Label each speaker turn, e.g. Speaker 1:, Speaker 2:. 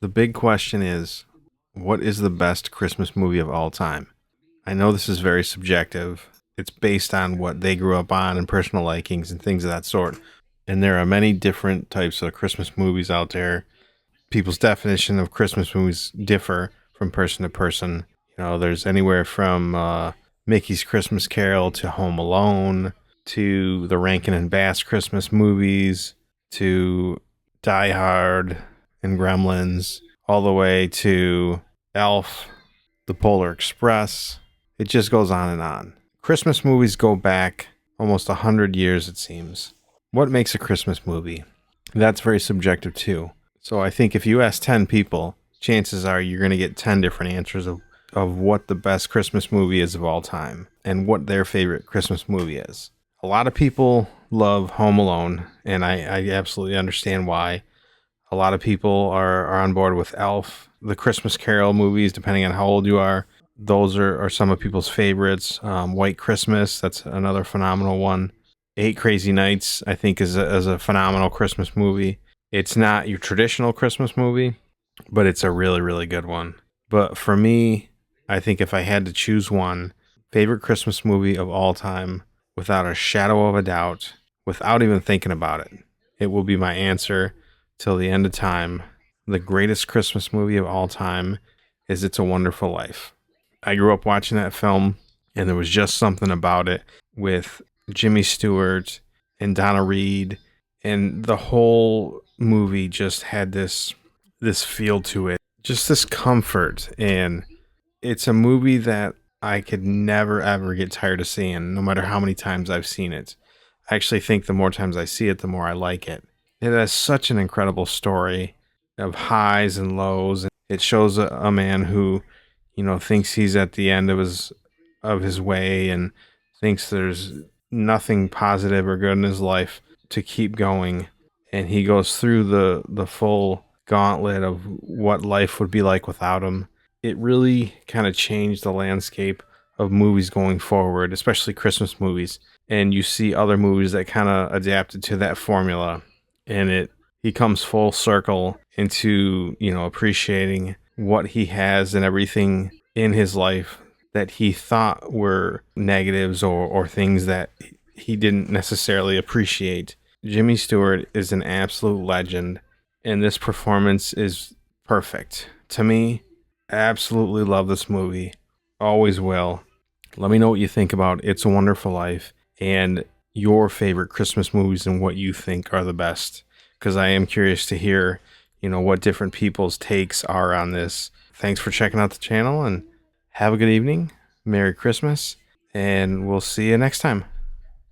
Speaker 1: The big question is, what is the best Christmas movie of all time? I know this is very subjective. It's based on what they grew up on and personal likings and things of that sort. And there are many different types of Christmas movies out there. People's definition of Christmas movies differ from person to person. There's anywhere from Mickey's Christmas Carol to Home Alone to the Rankin and Bass Christmas movies to Die Hard and Gremlins, all the way to Elf, The Polar Express. It just goes on and on. Christmas movies go back almost 100 years, it seems. What makes a Christmas movie? That's very subjective too. So I think if you ask 10 people, chances are you're going to get 10 different answers of what the best Christmas movie is of all time and what their favorite Christmas movie is. A lot of people love Home Alone, and I absolutely understand why. A lot of people are on board with Elf, the Christmas Carol movies, depending on how old you are. Those are some of people's favorites. White Christmas, that's another phenomenal one. Eight Crazy Nights, I think, is a phenomenal Christmas movie. It's not your traditional Christmas movie, but it's a really, really good one. But for me, I think if I had to choose one, favorite Christmas movie of all time, without a shadow of a doubt, without even thinking about it, it will be my answer till the end of time. The greatest Christmas movie of all time is It's a Wonderful Life. I grew up watching that film, and there was just something about it with Jimmy Stewart and Donna Reed, and the whole movie just had this feel to it, just this comfort. And it's a movie that I could never ever get tired of seeing, no matter how many times I've seen it. I actually think the more times I see it, the more I like it. It has such an incredible story of highs and lows. It shows a man who, thinks he's at the end of his way and thinks there's nothing positive or good in his life to keep going. And he goes through the full gauntlet of what life would be like without him. It really kind of changed the landscape of movies going forward, especially Christmas movies. And you see other movies that kind of adapted to that formula, and he comes full circle into, appreciating what he has and everything in his life that he thought were negatives or things that he didn't necessarily appreciate. Jimmy Stewart is an absolute legend, and this performance is perfect. To me, I absolutely love this movie. Always will. Let me know what you think about It's a Wonderful Life and your favorite Christmas movies and what you think are the best, because I am curious to hear, what different people's takes are on this. Thanks for checking out the channel, and have a good evening. Merry Christmas, and we'll see you next time.